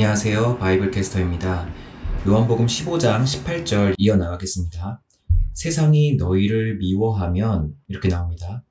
안녕하세요. 바이블 캐스터입니다. 요한복음 15장 18절 이어나가겠습니다. 세상이 너희를 미워하면 이렇게 나옵니다.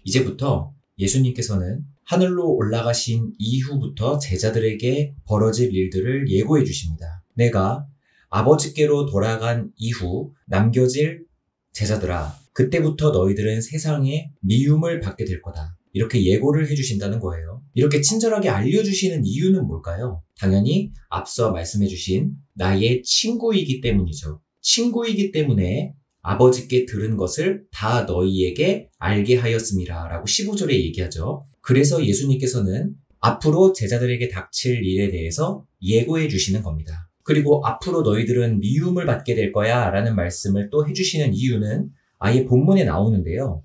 이제부터 예수님께서는 하늘로 올라가신 이후부터 제자들에게 벌어질 일들을 예고해 주십니다. 내가 아버지께로 돌아간 이후 남겨질 제자들아, 그때부터 너희들은 세상에 미움을 받게 될 거다. 이렇게 예고를 해주신다는 거예요. 이렇게 친절하게 알려주시는 이유는 뭘까요? 당연히 앞서 말씀해주신 나의 친구이기 때문이죠. 친구이기 때문에 아버지께 들은 것을 다 너희에게 알게 하였음이라 라고 15절에 얘기하죠. 그래서 예수님께서는 앞으로 제자들에게 닥칠 일에 대해서 예고해 주시는 겁니다. 그리고 앞으로 너희들은 미움을 받게 될 거야 라는 말씀을 또 해주시는 이유는 아예 본문에 나오는데요.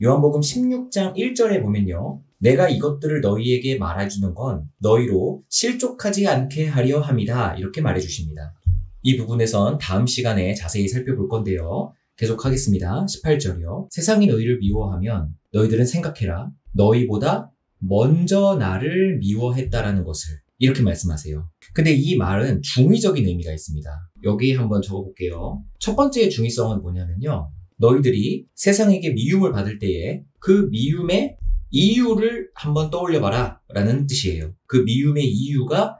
요한복음 16장 1절에 보면요. 내가 이것들을 너희에게 말해주는 건 너희로 실족하지 않게 하려 함이다. 이렇게 말해주십니다. 이 부분에선 다음 시간에 자세히 살펴볼 건데요. 계속하겠습니다. 18절이요. 세상이 너희를 미워하면 너희들은 생각해라. 너희보다 먼저 나를 미워했다라는 것을 이렇게 말씀하세요. 근데 이 말은 중의적인 의미가 있습니다. 여기 한번 적어볼게요. 첫 번째 중의성은 뭐냐면요. 너희들이 세상에게 미움을 받을 때에 그 미움의 이유를 한번 떠올려봐라 라는 뜻이에요. 그 미움의 이유가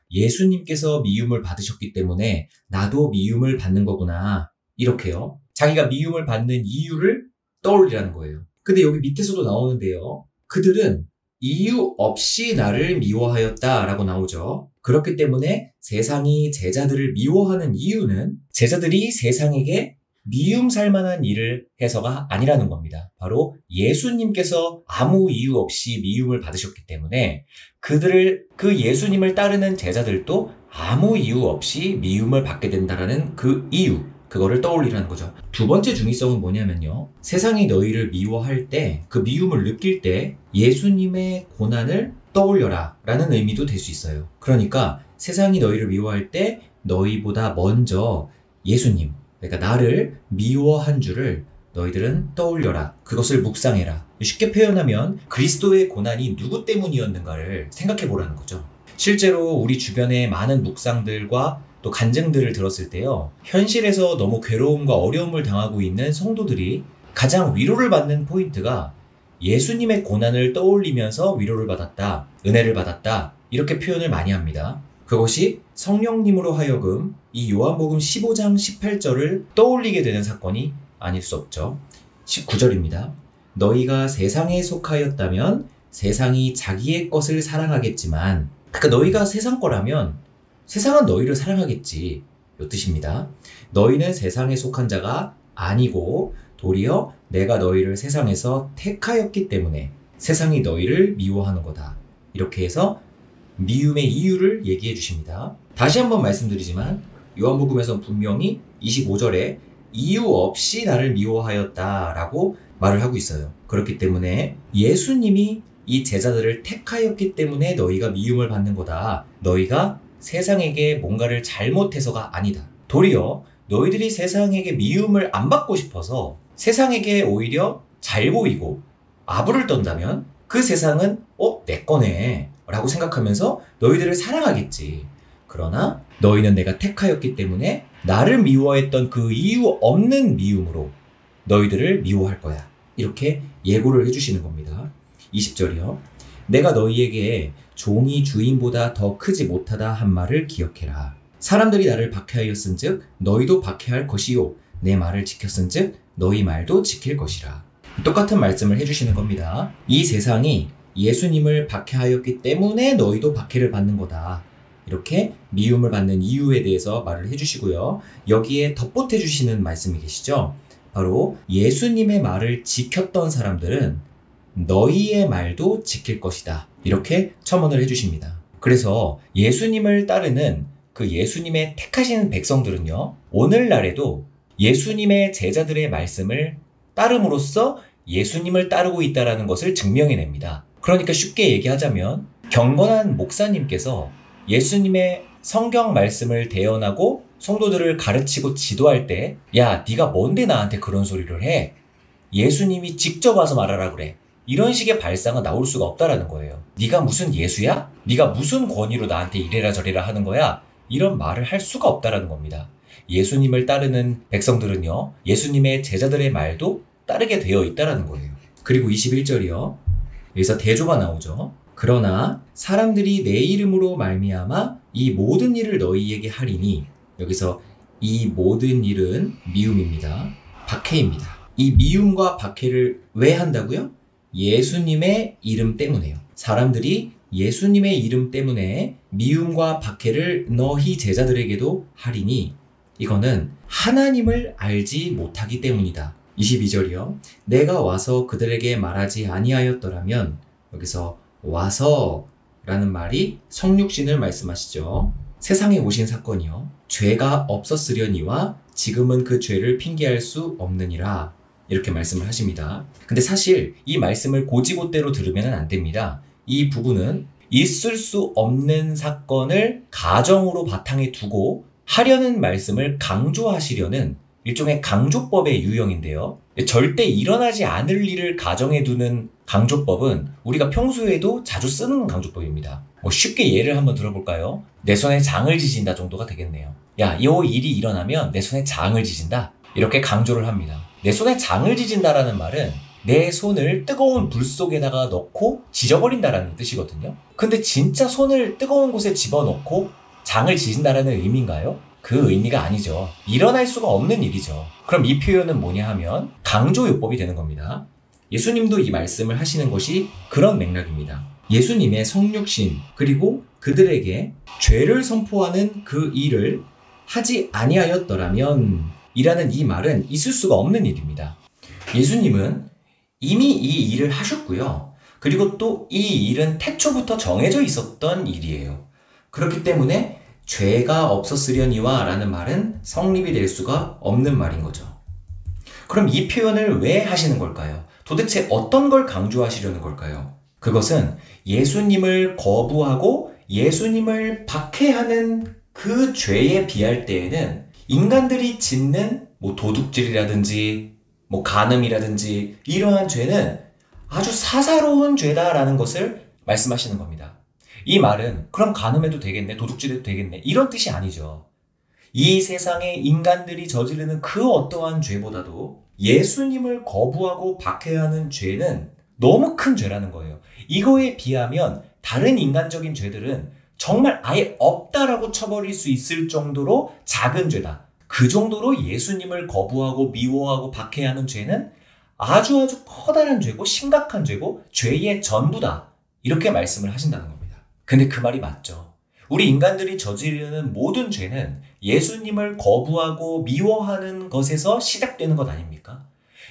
예수님께서 미움을 받으셨기 때문에 나도 미움을 받는 거구나 이렇게요. 자기가 미움을 받는 이유를 떠올리라는 거예요. 근데 여기 밑에서도 나오는데요. 그들은 이유 없이 나를 미워하였다 라고 나오죠. 그렇기 때문에 세상이 제자들을 미워하는 이유는 제자들이 세상에게 미움 살만한 일을 해서가 아니라는 겁니다. 바로 예수님께서 아무 이유 없이 미움을 받으셨기 때문에 그 예수님을 따르는 제자들도 아무 이유 없이 미움을 받게 된다라는 그 이유, 그거를 떠올리라는 거죠. 두 번째 중의성은 뭐냐면요. 세상이 너희를 미워할 때, 그 미움을 느낄 때 예수님의 고난을 떠올려라 라는 의미도 될 수 있어요. 그러니까 세상이 너희를 미워할 때 너희보다 먼저 예수님, 그러니까 나를 미워한 줄을 너희들은 떠올려라. 그것을 묵상해라. 쉽게 표현하면 그리스도의 고난이 누구 때문이었는가를 생각해 보라는 거죠. 실제로 우리 주변의 많은 묵상들과 또 간증들을 들었을 때요. 현실에서 너무 괴로움과 어려움을 당하고 있는 성도들이 가장 위로를 받는 포인트가 예수님의 고난을 떠올리면서 위로를 받았다. 은혜를 받았다. 이렇게 표현을 많이 합니다. 그것이 성령님으로 하여금 이 요한복음 15장 18절을 떠올리게 되는 사건이 아닐 수 없죠. 19절입니다. 너희가 세상에 속하였다면 세상이 자기의 것을 사랑하겠지만, 그러니까 너희가 세상 거라면 세상은 너희를 사랑하겠지. 이 뜻입니다. 너희는 세상에 속한 자가 아니고 도리어 내가 너희를 세상에서 택하였기 때문에 세상이 너희를 미워하는 거다. 이렇게 해서 미움의 이유를 얘기해 주십니다. 다시 한번 말씀드리지만 요한복음에서는 분명히 25절에 이유 없이 나를 미워하였다 라고 말을 하고 있어요. 그렇기 때문에 예수님이 이 제자들을 택하였기 때문에 너희가 미움을 받는 거다. 너희가 세상에게 뭔가를 잘못해서가 아니다. 도리어 너희들이 세상에게 미움을 안 받고 싶어서 세상에게 오히려 잘 보이고 아부를 떤다면 그 세상은 내 거네 라고 생각하면서 너희들을 사랑하겠지. 그러나 너희는 내가 택하였기 때문에 나를 미워했던 그 이유 없는 미움으로 너희들을 미워할 거야. 이렇게 예고를 해주시는 겁니다. 20절이요. 내가 너희에게 종이 주인보다 더 크지 못하다 한 말을 기억해라. 사람들이 나를 박해하였은 즉 너희도 박해할 것이요. 내 말을 지켰은 즉 너희 말도 지킬 것이라. 똑같은 말씀을 해주시는 겁니다. 이 세상이 예수님을 박해하였기 때문에 너희도 박해를 받는 거다. 이렇게 미움을 받는 이유에 대해서 말을 해주시고요. 여기에 덧붙여 주시는 말씀이 계시죠. 바로 예수님의 말을 지켰던 사람들은 너희의 말도 지킬 것이다. 이렇게 첨언을 해주십니다. 그래서 예수님을 따르는 그 예수님의 택하신 백성들은요. 오늘날에도 예수님의 제자들의 말씀을 따름으로써 예수님을 따르고 있다는 것을 증명해냅니다. 그러니까 쉽게 얘기하자면 경건한 목사님께서 예수님의 성경 말씀을 대언하고 성도들을 가르치고 지도할 때 네가 뭔데 나한테 그런 소리를 해? 예수님이 직접 와서 말하라 그래. 이런 식의 발상은 나올 수가 없다라는 거예요. 네가 무슨 예수야? 네가 무슨 권위로 나한테 이래라 저래라 하는 거야? 이런 말을 할 수가 없다라는 겁니다. 예수님을 따르는 백성들은요, 예수님의 제자들의 말도 따르게 되어 있다라는 거예요. 그리고 21절이요. 여기서 대조가 나오죠. 그러나 사람들이 내 이름으로 말미암아 이 모든 일을 너희에게 하리니, 여기서 이 모든 일은 미움입니다. 박해입니다. 이 미움과 박해를 왜 한다고요? 예수님의 이름 때문에요. 사람들이 예수님의 이름 때문에 미움과 박해를 너희 제자들에게도 하리니, 이거는 하나님을 알지 못하기 때문이다. 22절이요. 내가 와서 그들에게 말하지 아니하였더라면, 여기서 와서 라는 말이 성육신을 말씀하시죠. 세상에 오신 사건이요. 죄가 없었으려니와 지금은 그 죄를 핑계할 수 없느니라. 이렇게 말씀을 하십니다. 근데 사실 이 말씀을 고지고대로 들으면 안 됩니다. 이 부분은 있을 수 없는 사건을 가정으로 바탕에 두고 하려는 말씀을 강조하시려는 일종의 강조법의 유형인데요. 절대 일어나지 않을 일을 가정에 두는 강조법은 우리가 평소에도 자주 쓰는 강조법입니다. 쉽게 예를 한번 들어볼까요? 내 손에 장을 지진다 정도가 되겠네요. 야, 이 일이 일어나면 내 손에 장을 지진다. 이렇게 강조를 합니다. 내 손에 장을 지진다라는 말은 내 손을 뜨거운 불 속에다가 넣고 지져버린다라는 뜻이거든요. 근데 진짜 손을 뜨거운 곳에 집어넣고 장을 지진다라는 의미인가요? 그 의미가 아니죠. 일어날 수가 없는 일이죠. 그럼 이 표현은 뭐냐 하면 강조요법이 되는 겁니다. 예수님도 이 말씀을 하시는 것이 그런 맥락입니다. 예수님의 성육신, 그리고 그들에게 죄를 선포하는 그 일을 하지 아니하였더라면 이라는 이 말은 있을 수가 없는 일입니다. 예수님은 이미 이 일을 하셨고요. 그리고 또 이 일은 태초부터 정해져 있었던 일이에요. 그렇기 때문에 죄가 없었으려니와 라는 말은 성립이 될 수가 없는 말인 거죠. 그럼 이 표현을 왜 하시는 걸까요? 도대체 어떤 걸 강조하시려는 걸까요? 그것은 예수님을 거부하고 예수님을 박해하는 그 죄에 비할 때에는 인간들이 짓는 도둑질이라든지 간음이라든지 이러한 죄는 아주 사사로운 죄다라는 것을 말씀하시는 겁니다. 이 말은 그럼 간음해도 되겠네, 도둑질해도 되겠네, 이런 뜻이 아니죠. 이 세상에 인간들이 저지르는 그 어떠한 죄보다도 예수님을 거부하고 박해하는 죄는 너무 큰 죄라는 거예요. 이거에 비하면 다른 인간적인 죄들은 정말 아예 없다라고 쳐버릴 수 있을 정도로 작은 죄다. 그 정도로 예수님을 거부하고 미워하고 박해하는 죄는 아주 커다란 죄고 심각한 죄고 죄의 전부다. 이렇게 말씀을 하신다는 겁니다. 근데 그 말이 맞죠. 우리 인간들이 저지르는 모든 죄는 예수님을 거부하고 미워하는 것에서 시작되는 것 아닙니까?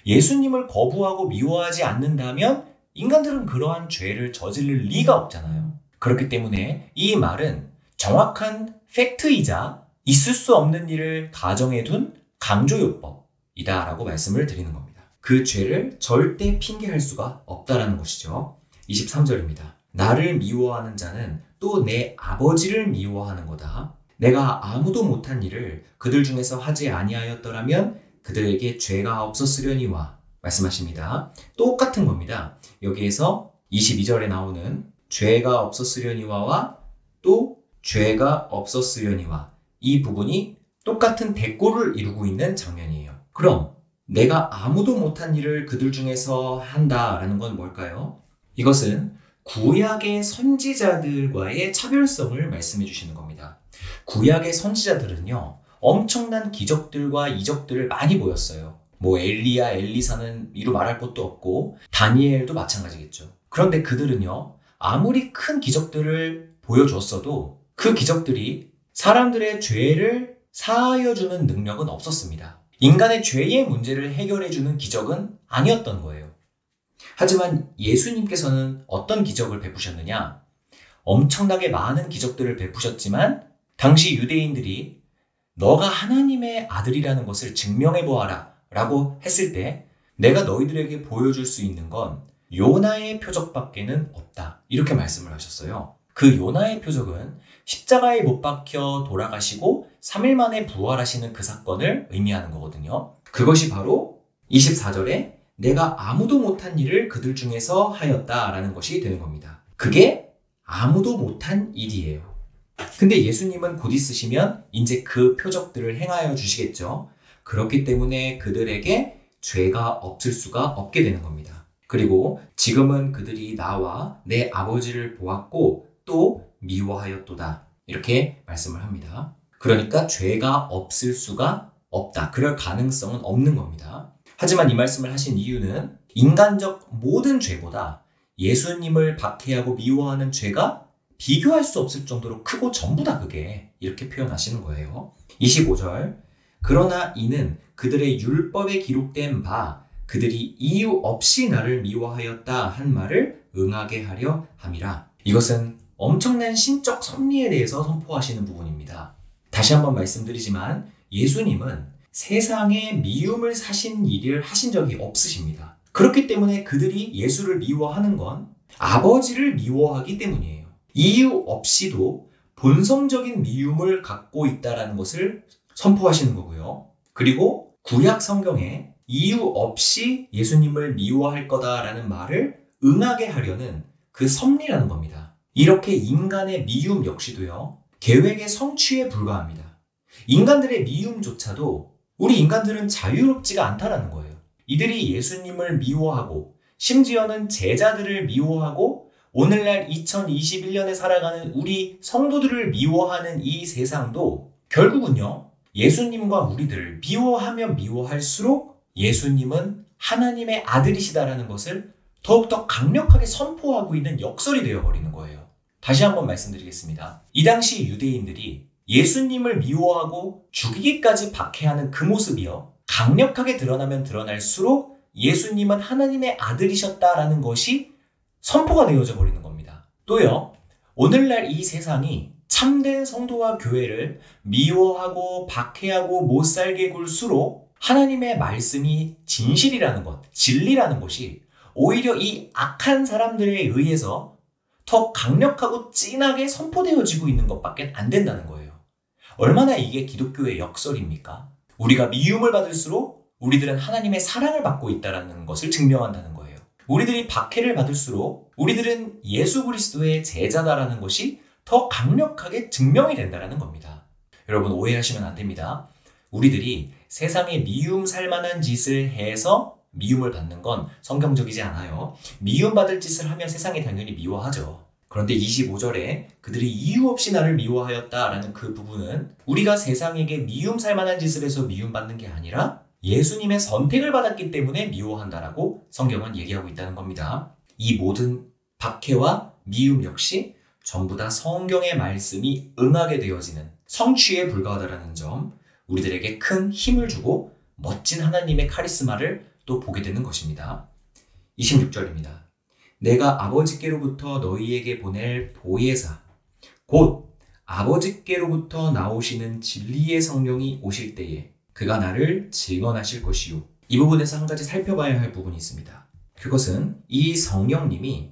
예수님을 거부하고 미워하지 않는다면 인간들은 그러한 죄를 저지를 리가 없잖아요. 그렇기 때문에 이 말은 정확한 팩트이자 있을 수 없는 일을 가정해 둔 강조요법이다라고 말씀을 드리는 겁니다. 그 죄를 절대 핑계할 수가 없다라는 것이죠. 23절입니다. 나를 미워하는 자는 또 내 아버지를 미워하는 거다. 내가 아무도 못한 일을 그들 중에서 하지 아니하였더라면 그들에게 죄가 없었으려니와 말씀하십니다. 똑같은 겁니다. 여기에서 22절에 나오는 죄가 없었으려니와와 또 죄가 없었으려니와, 이 부분이 똑같은 대꼬를 이루고 있는 장면이에요. 그럼 내가 아무도 못한 일을 그들 중에서 한다라는 건 뭘까요? 이것은 구약의 선지자들과의 차별성을 말씀해 주시는 겁니다. 구약의 선지자들은요, 엄청난 기적들과 이적들을 많이 보였어요. 엘리야, 엘리사는 이루 말할 것도 없고 다니엘도 마찬가지겠죠. 그런데 그들은요, 아무리 큰 기적들을 보여줬어도 그 기적들이 사람들의 죄를 사하여주는 능력은 없었습니다. 인간의 죄의 문제를 해결해주는 기적은 아니었던 거예요. 하지만 예수님께서는 어떤 기적을 베푸셨느냐? 엄청나게 많은 기적들을 베푸셨지만 당시 유대인들이 너가 하나님의 아들이라는 것을 증명해보아라 라고 했을 때 내가 너희들에게 보여줄 수 있는 건 요나의 표적밖에는 없다. 이렇게 말씀을 하셨어요. 그 요나의 표적은 십자가에 못 박혀 돌아가시고 3일 만에 부활하시는 그 사건을 의미하는 거거든요. 그것이 바로 24절에 내가 아무도 못한 일을 그들 중에서 하였다라는 것이 되는 겁니다. 그게 아무도 못한 일이에요. 근데 예수님은 곧 있으시면 이제 그 표적들을 행하여 주시겠죠. 그렇기 때문에 그들에게 죄가 없을 수가 없게 되는 겁니다. 그리고 지금은 그들이 나와 내 아버지를 보았고 또 미워하였도다. 이렇게 말씀을 합니다. 그러니까 죄가 없을 수가 없다. 그럴 가능성은 없는 겁니다. 하지만 이 말씀을 하신 이유는 인간적 모든 죄보다 예수님을 박해하고 미워하는 죄가 비교할 수 없을 정도로 크고 전부 다 그게 이렇게 표현하시는 거예요. 25절 그러나 이는 그들의 율법에 기록된 바 그들이 이유 없이 나를 미워하였다 한 말을 응하게 하려 함이라. 이것은 엄청난 신적 섭리에 대해서 선포하시는 부분입니다. 다시 한번 말씀드리지만 예수님은 세상에 미움을 사신 일을 하신 적이 없으십니다. 그렇기 때문에 그들이 예수를 미워하는 건 아버지를 미워하기 때문이에요. 이유 없이도 본성적인 미움을 갖고 있다는 것을 선포하시는 거고요. 그리고 구약 성경에 이유 없이 예수님을 미워할 거다라는 말을 응하게 하려는 그 섭리라는 겁니다. 이렇게 인간의 미움 역시도요, 계획의 성취에 불과합니다. 인간들의 미움조차도 우리 인간들은 자유롭지가 않다는 거예요. 이들이 예수님을 미워하고 심지어는 제자들을 미워하고 오늘날 2021년에 살아가는 우리 성도들을 미워하는 이 세상도 결국은요, 예수님과 우리들을 미워하면 미워할수록 예수님은 하나님의 아들이시다라는 것을 더욱더 강력하게 선포하고 있는 역설이 되어버리는 거예요. 다시 한번 말씀드리겠습니다. 이 당시 유대인들이 예수님을 미워하고 죽이기까지 박해하는 그 모습이요, 강력하게 드러나면 드러날수록 예수님은 하나님의 아들이셨다라는 것이 선포가 되어져 버리는 겁니다. 또요, 오늘날 이 세상이 참된 성도와 교회를 미워하고 박해하고 못살게 굴수록 하나님의 말씀이 진실이라는 것, 진리라는 것이 오히려 이 악한 사람들에 의해서 더 강력하고 진하게 선포되어지고 있는 것밖에 안 된다는 거예요. 얼마나 이게 기독교의 역설입니까? 우리가 미움을 받을수록 우리들은 하나님의 사랑을 받고 있다는 것을 증명한다는 거예요. 우리들이 박해를 받을수록 우리들은 예수 그리스도의 제자다라는 것이 더 강력하게 증명이 된다는 겁니다. 여러분 오해하시면 안 됩니다. 우리들이 세상에 미움 살 만한 짓을 해서 미움을 받는 건 성경적이지 않아요. 미움받을 짓을 하면 세상이 당연히 미워하죠. 그런데 25절에 그들이 이유 없이 나를 미워하였다라는 그 부분은 우리가 세상에게 미움 살 만한 짓을 해서 미움받는 게 아니라 예수님의 선택을 받았기 때문에 미워한다라고 성경은 얘기하고 있다는 겁니다. 이 모든 박해와 미움 역시 전부 다 성경의 말씀이 응하게 되어지는 성취에 불과하다는 점, 우리들에게 큰 힘을 주고 멋진 하나님의 카리스마를 또 보게 되는 것입니다. 26절입니다. 내가 아버지께로부터 너희에게 보낼 보혜사, 곧 아버지께로부터 나오시는 진리의 성령이 오실 때에 그가 나를 증언하실 것이요. 이 부분에서 한 가지 살펴봐야 할 부분이 있습니다. 그것은 이 성령님이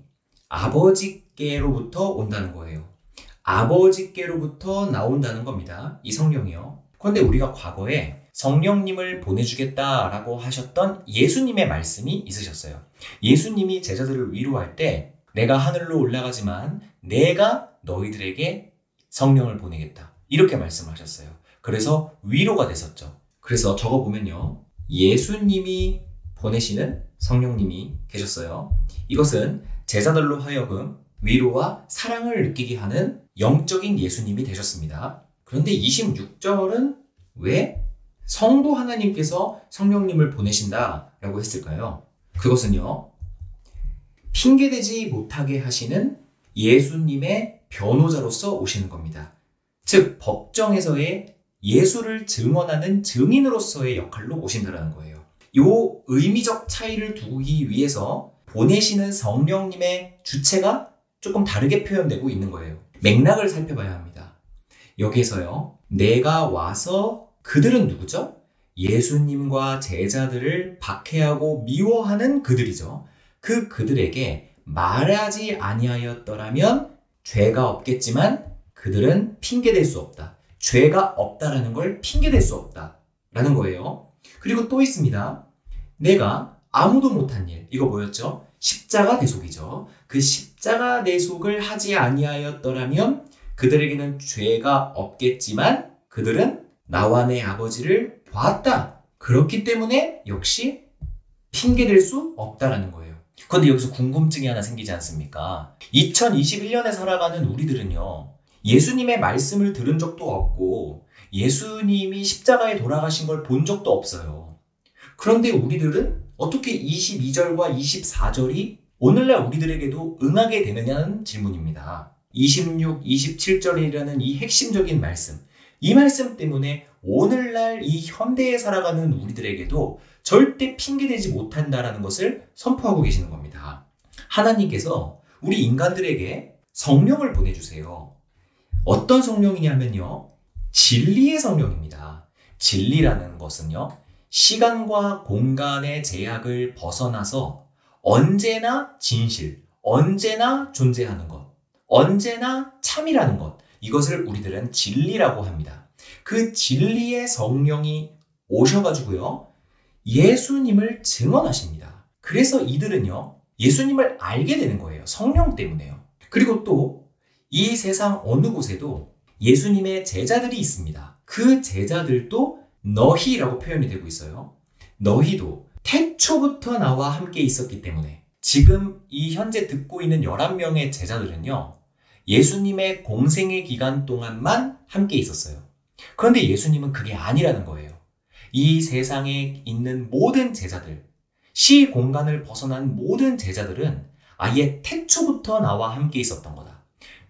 아버지께로부터 온다는 거예요. 아버지께로부터 나온다는 겁니다. 이 성령이요. 그런데 우리가 과거에 성령님을 보내주겠다라고 하셨던 예수님의 말씀이 있으셨어요. 예수님이 제자들을 위로할 때 내가 하늘로 올라가지만 내가 너희들에게 성령을 보내겠다. 이렇게 말씀하셨어요. 그래서 위로가 됐었죠. 그래서 적어보면요, 예수님이 보내시는 성령님이 계셨어요. 이것은 제자들로 하여금 위로와 사랑을 느끼게 하는 영적인 예수님이 되셨습니다. 그런데 26절은 왜 성도 하나님께서 성령님을 보내신다라고 했을까요? 그것은요, 핑계대지 못하게 하시는 예수님의 변호자로서 오시는 겁니다. 즉 법정에서의 예수를 증언하는 증인으로서의 역할로 오신다는 거예요. 이 의미적 차이를 두기 위해서 보내시는 성령님의 주체가 조금 다르게 표현되고 있는 거예요. 맥락을 살펴봐야 합니다. 여기에서요, 내가 와서 그들은 누구죠? 예수님과 제자들을 박해하고 미워하는 그들이죠. 그들에게 말하지 아니하였더라면 죄가 없겠지만 그들은 핑계댈 수 없다. 죄가 없다라는 걸 핑계댈 수 없다라는 거예요. 그리고 또 있습니다. 내가 아무도 못한 일, 이거 뭐였죠? 십자가 대속이죠. 그 십자가 대속을 하지 아니하였더라면 그들에게는 죄가 없겠지만 그들은 나와 내 아버지를 보았다. 그렇기 때문에 역시 핑계댈 수 없다라는 거예요. 그런데 여기서 궁금증이 하나 생기지 않습니까? 2021년에 살아가는 우리들은요, 예수님의 말씀을 들은 적도 없고 예수님이 십자가에 돌아가신 걸 본 적도 없어요. 그런데 우리들은 어떻게 22절과 24절이 오늘날 우리들에게도 응하게 되느냐는 질문입니다. 26, 27절이라는 이 핵심적인 말씀, 이 말씀 때문에 오늘날 이 현대에 살아가는 우리들에게도 절대 핑계대지 못한다라는 것을 선포하고 계시는 겁니다. 하나님께서 우리 인간들에게 성령을 보내주세요. 어떤 성령이냐면요, 진리의 성령입니다. 진리라는 것은요, 시간과 공간의 제약을 벗어나서 언제나 진실, 언제나 존재하는 것, 언제나 참이라는 것, 이것을 우리들은 진리라고 합니다. 그 진리의 성령이 오셔가지고요, 예수님을 증언하십니다. 그래서 이들은요, 예수님을 알게 되는 거예요. 성령 때문에요. 그리고 또 이 세상 어느 곳에도 예수님의 제자들이 있습니다. 그 제자들도 너희라고 표현이 되고 있어요. 너희도 태초부터 나와 함께 있었기 때문에 지금 이 현재 듣고 있는 11명의 제자들은요, 예수님의 공생의 기간 동안만 함께 있었어요. 그런데 예수님은 그게 아니라는 거예요. 이 세상에 있는 모든 제자들, 시 공간을 벗어난 모든 제자들은 아예 태초부터 나와 함께 있었던 거다.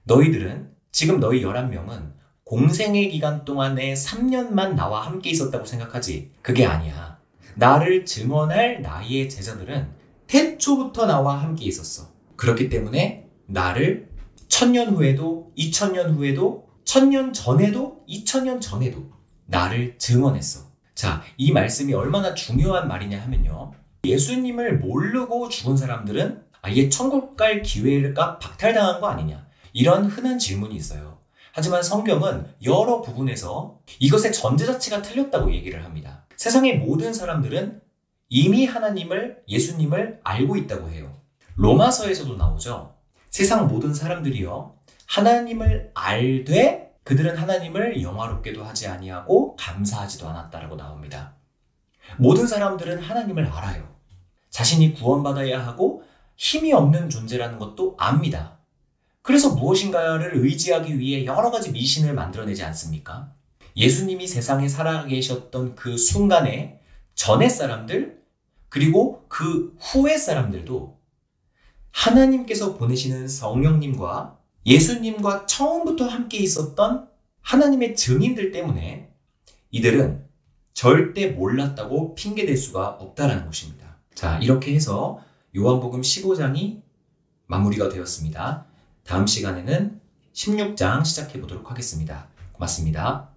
너희들은, 지금 너희 11명은 공생의 기간 동안에 3년만 나와 함께 있었다고 생각하지. 그게 아니야. 나를 증언할 나의 제자들은 태초부터 나와 함께 있었어. 그렇기 때문에 나를 1000년 후에도, 2000년 후에도, 1000년 전에도, 2000년 전에도 나를 증언했어. 자, 이 말씀이 얼마나 중요한 말이냐 하면요, 예수님을 모르고 죽은 사람들은 아예 천국 갈 기회가 박탈당한 거 아니냐, 이런 흔한 질문이 있어요. 하지만 성경은 여러 부분에서 이것의 전제 자체가 틀렸다고 얘기를 합니다. 세상의 모든 사람들은 이미 하나님을, 예수님을 알고 있다고 해요. 로마서에서도 나오죠. 세상 모든 사람들이요, 하나님을 알되 그들은 하나님을 영화롭게도 하지 아니하고 감사하지도 않았다라고 나옵니다. 모든 사람들은 하나님을 알아요. 자신이 구원받아야 하고 힘이 없는 존재라는 것도 압니다. 그래서 무엇인가를 의지하기 위해 여러 가지 미신을 만들어내지 않습니까? 예수님이 세상에 살아계셨던 그 순간에 전의 사람들, 그리고 그 후의 사람들도 하나님께서 보내시는 성령님과 예수님과 처음부터 함께 있었던 하나님의 증인들 때문에 이들은 절대 몰랐다고 핑계댈 수가 없다는 것입니다. 자, 이렇게 해서 요한복음 15장이 마무리가 되었습니다. 다음 시간에는 16장 시작해 보도록 하겠습니다. 고맙습니다.